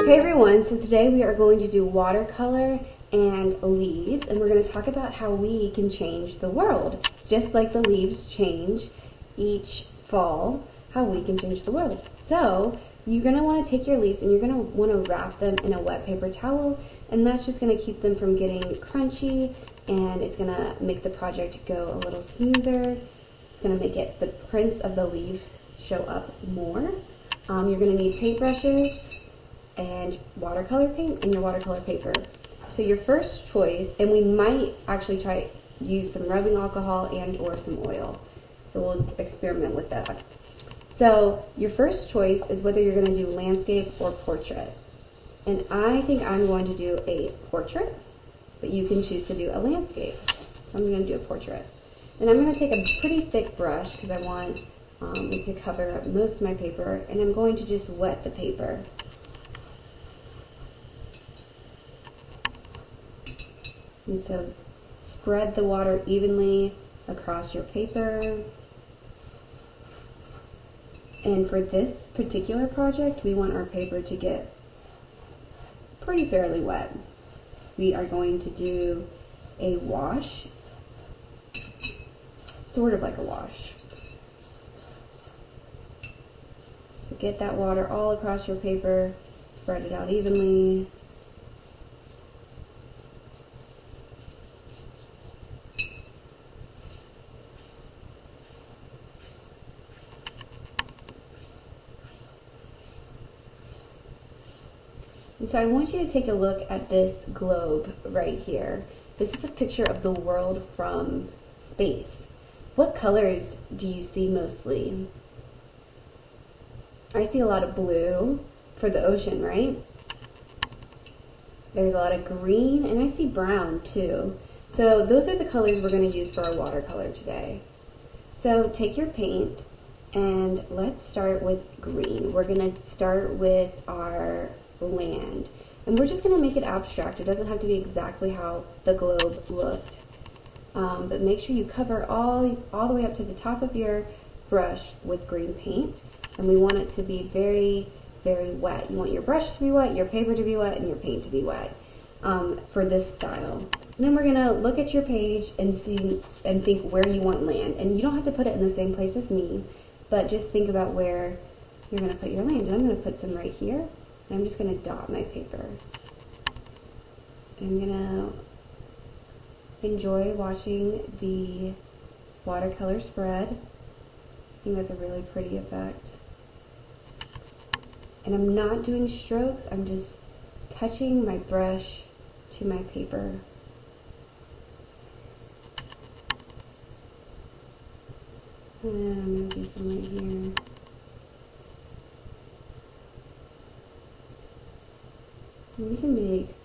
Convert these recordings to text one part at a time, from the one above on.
Hey everyone, so today we are going to do watercolor and leaves, and we're going to talk about how we can change the world. Just like the leaves change each fall, how we can change the world. So you're going to want to take your leaves and you're going to want to wrap them in a wet paper towel, and that's just going to keep them from getting crunchy, and it's going to make the project go a little smoother. It's going to make it the prints of the leaf show up more. You're going to need paintbrushes and watercolor paint and your watercolor paper. So your first choice, and we might actually use some rubbing alcohol and or some oil. So we'll experiment with that. So your first choice is whether you're going to do landscape or portrait. And I think I'm going to do a portrait, but you can choose to do a landscape. So I'm going to do a portrait. And I'm going to take a pretty thick brush because I want it to cover up most of my paper, and I'm going to just wet the paper. And so spread the water evenly across your paper. And for this particular project, we want our paper to get pretty fairly wet. So we are going to do a wash, sort of like a wash. So get that water all across your paper, spread it out evenly. And so I want you to take a look at this globe right here. This is a picture of the world from space. What colors do you see mostly? I see a lot of blue for the ocean, right? There's a lot of green, and I see brown too. So those are the colors we're going to use for our watercolor today. So take your paint and let's start with green. We're going to start with our land, and we're just going to make it abstract. It doesn't have to be exactly how the globe looked, but make sure you cover all the way up to the top of your brush with green paint, and we want it to be very, very wet. You want your brush to be wet, your paper to be wet, and your paint to be wet for this style. And then we're going to look at your page and see and think where you want land, and you don't have to put it in the same place as me, but just think about where you're going to put your land. And I'm going to put some right here. I'm just going to dot my paper. I'm going to enjoy watching the watercolor spread. I think that's a really pretty effect. And I'm not doing strokes, I'm just touching my brush to my paper. And I'm going to do some right here. You can make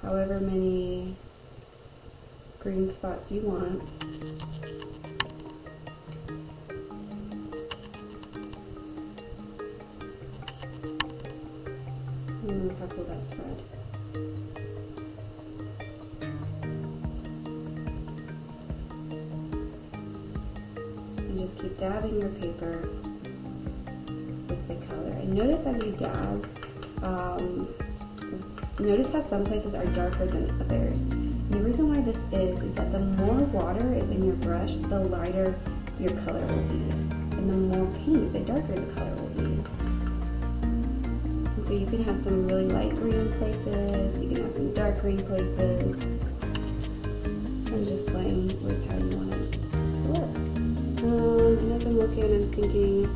however many green spots you want. And look how cool that spread. And just keep dabbing your paper with the color. And notice as you dab, notice how some places are darker than others. And the reason why this is that the more water is in your brush, the lighter your color will be. And the more paint, the darker the color will be. And so you can have some really light green places, you can have some dark green places. I'm just playing with how you want it to look. And as I'm looking, I'm thinking,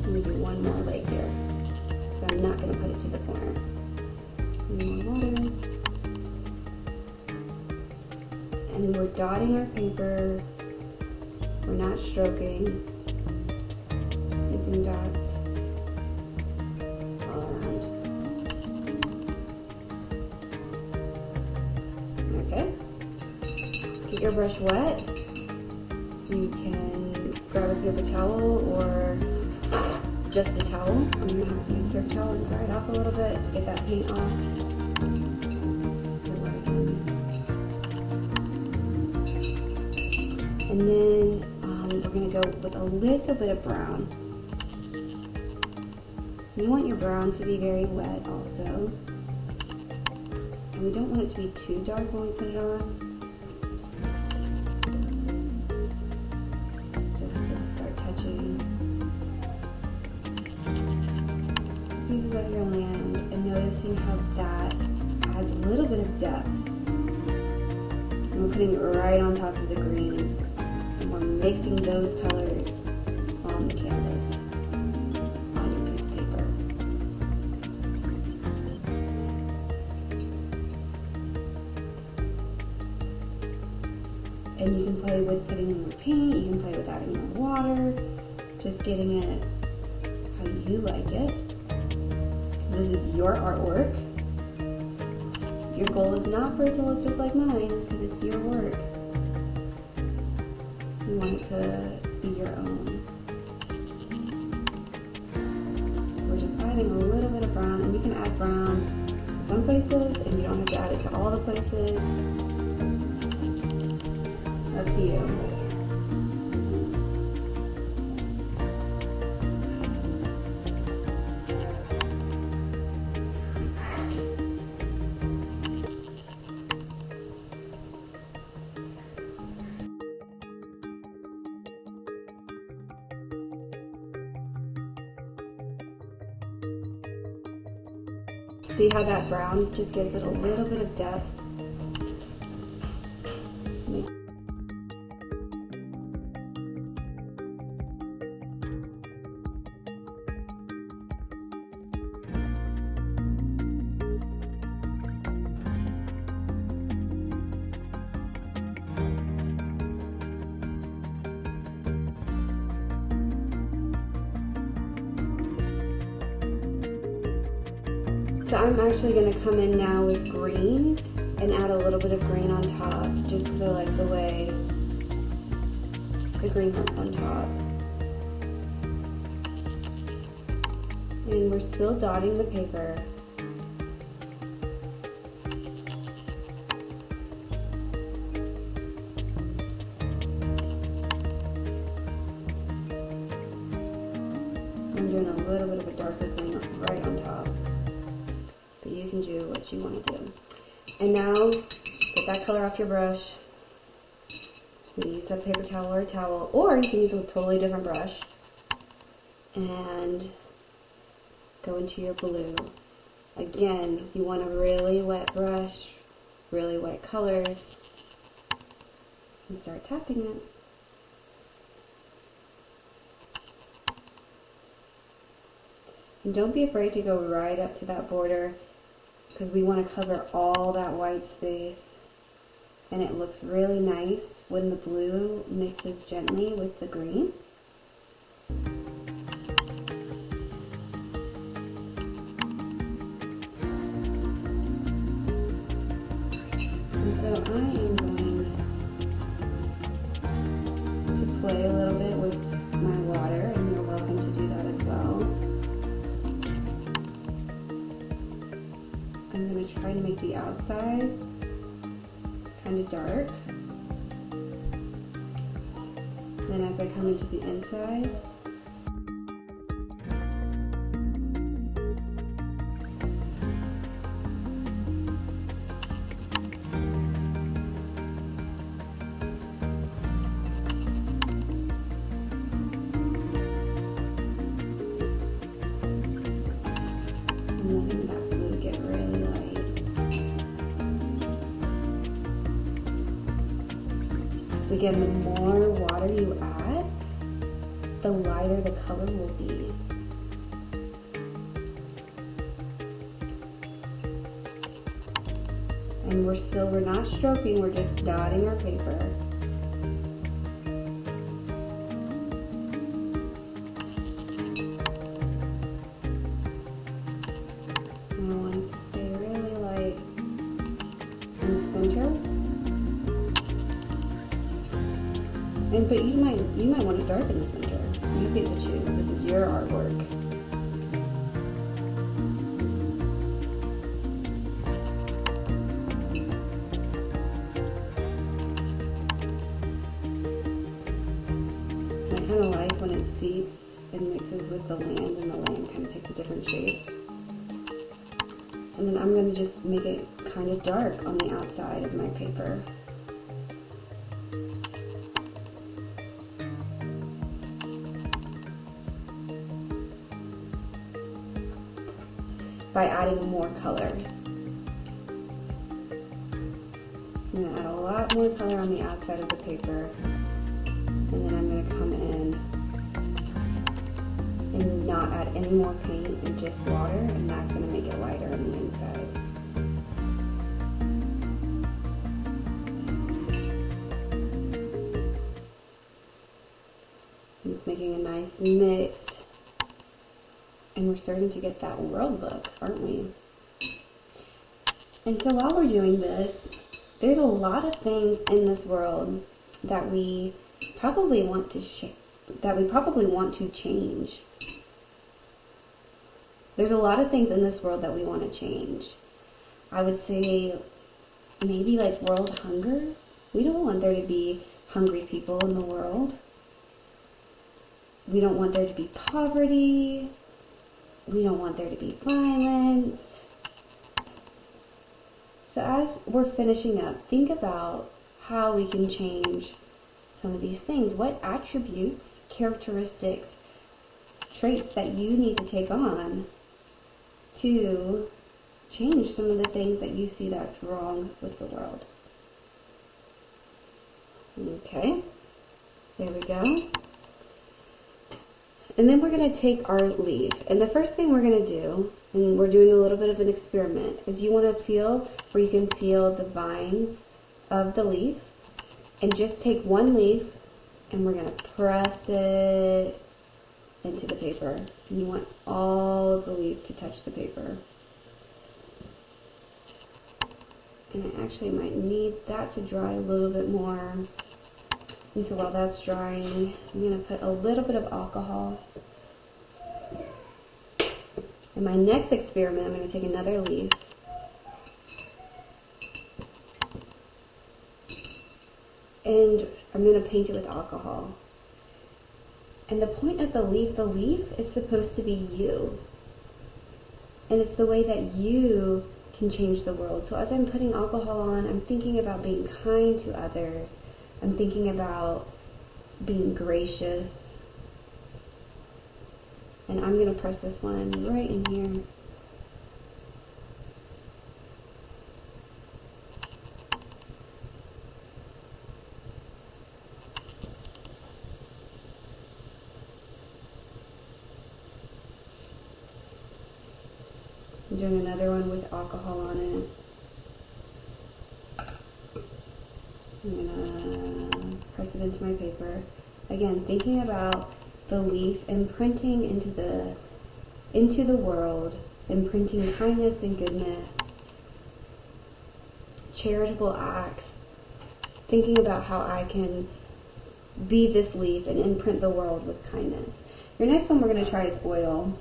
I'm going to do one more leg here. But I'm not going to put it to the corner. More water. And we're dotting our paper. We're not stroking. Just using dots all around. Okay. Get your brush wet. You can grab a paper towel or just a towel. I'm going to have to use a paper towel and dry it off a little bit to get that paint off. And then we're going to go with a little bit of brown. You want your brown to be very wet also. And we don't want it to be too dark when we put it on. Just to start touching pieces of your land and noticing how that adds a little bit of depth. And we're putting it right on top of the green. And we're mixing those colors on the canvas, on your piece of paper. And you can play with putting in more paint, you can play with adding more water, just getting it how you like it. This is your artwork. Your goal is not for it to look just like mine, because it's your work. You want it to be your own. So we're just adding a little bit of brown, and you can add brown to some places, and you don't have to add it to all the places. Up to you. See how that brown just gives it a little bit of depth? So I'm actually going to come in now with green and add a little bit of green on top, just because I like the way the green looks on top. And we're still dotting the paper. I'm doing a little bit of a darker green right on top. You can do what you want to do. And now, get that color off your brush. You can use a paper towel or a towel, or you can use a totally different brush. And go into your blue. Again, you want a really wet brush, really wet colors, and start tapping it. And don't be afraid to go right up to that border, because we want to cover all that white space, and it looks really nice when the blue mixes gently with the green. And so I am going to play a little bit with my water, and you're welcome to do that as well. I'm going to try to make the outside kind of dark. Then as I come into the inside, and letting that blue get really light. So again, the more water you add, the lighter the color will be. And we're not stroking, we're just dotting our paper. And I want it to stay really light in the center. But you might want it dark in the center. You get to choose. This is your artwork. I kind of like when it seeps and mixes with the land, and the land kind of takes a different shape. And then I'm going to just make it kind of dark on the outside of my paper. By adding more color. I'm going to add a lot more color on the outside of the paper, and then I'm going to come in and not add any more paint and just water, and that's going to make it lighter on the inside. And it's making a nice mix, and we're starting to get that world look, aren't we? And so while we're doing this, there's a lot of things in this world that we probably want to change. There's a lot of things in this world that we want to change. I would say maybe like world hunger. We don't want there to be hungry people in the world. We don't want there to be poverty. We don't want there to be violence. So as we're finishing up, think about how we can change some of these things. What attributes, characteristics, traits that you need to take on to change some of the things that you see that's wrong with the world. Okay, there we go. And then we're going to take our leaf. And the first thing we're going to do, and we're doing a little bit of an experiment, is you want to feel where you can feel the vines of the leaf. And just take one leaf, and we're going to press it into the paper. And you want all of the leaf to touch the paper. And I actually might need that to dry a little bit more. And so while that's drying, I'm going to put a little bit of alcohol. In my next experiment, I'm going to take another leaf. And I'm going to paint it with alcohol. And the point of the leaf is supposed to be you. And it's the way that you can change the world. So as I'm putting alcohol on, I'm thinking about being kind to others. I'm thinking about being gracious. And I'm going to press this one right in here. I'm doing another one with alcohol on it. I'm going to press it into my paper. Again, thinking about the leaf imprinting into the world, imprinting kindness and goodness, charitable acts, thinking about how I can be this leaf and imprint the world with kindness. Your next one we're going to try is oil.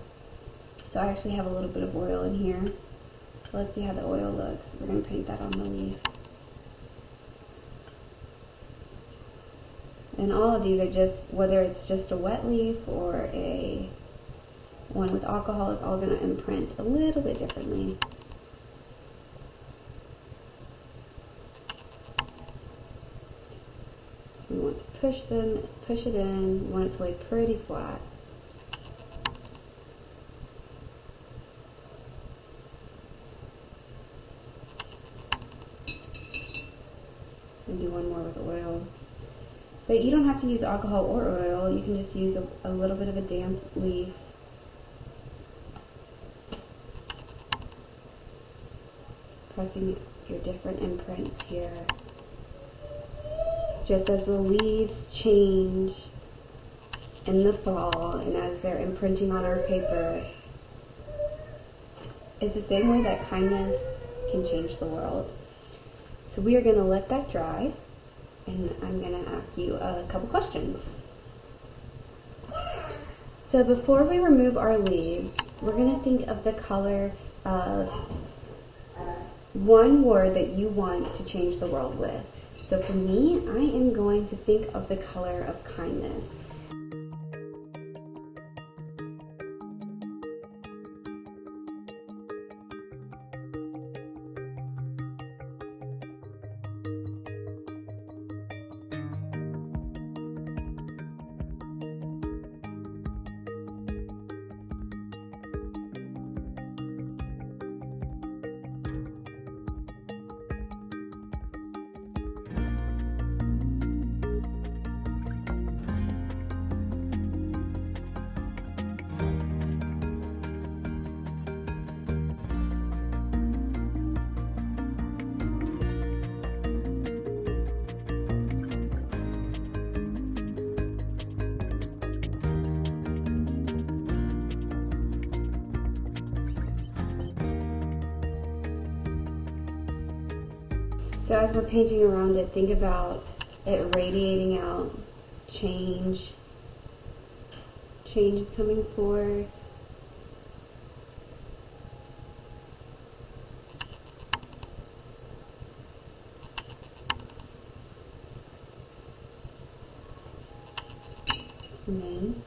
So I actually have a little bit of oil in here. So let's see how the oil looks. We're going to paint that on the leaf. And all of these are just, whether it's just a wet leaf or a one with alcohol, is all going to imprint a little bit differently. We want to push it in. We want it to lay pretty flat. And do one more with oil. But you don't have to use alcohol or oil. You can just use a little bit of a damp leaf. Pressing your different imprints here. Just as the leaves change in the fall and as they're imprinting on our paper, it's the same way that kindness can change the world. So we are going to let that dry. And I'm going to ask you a couple questions. So before we remove our leaves, we're going to think of the color of one word that you want to change the world with. So for me, I am going to think of the color of kindness. So as we're painting around it, think about it radiating out change. Change is coming forth. And then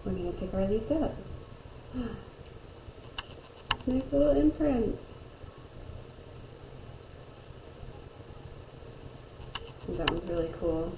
we're going to pick our leaves up. Nice little imprints. That one's really cool.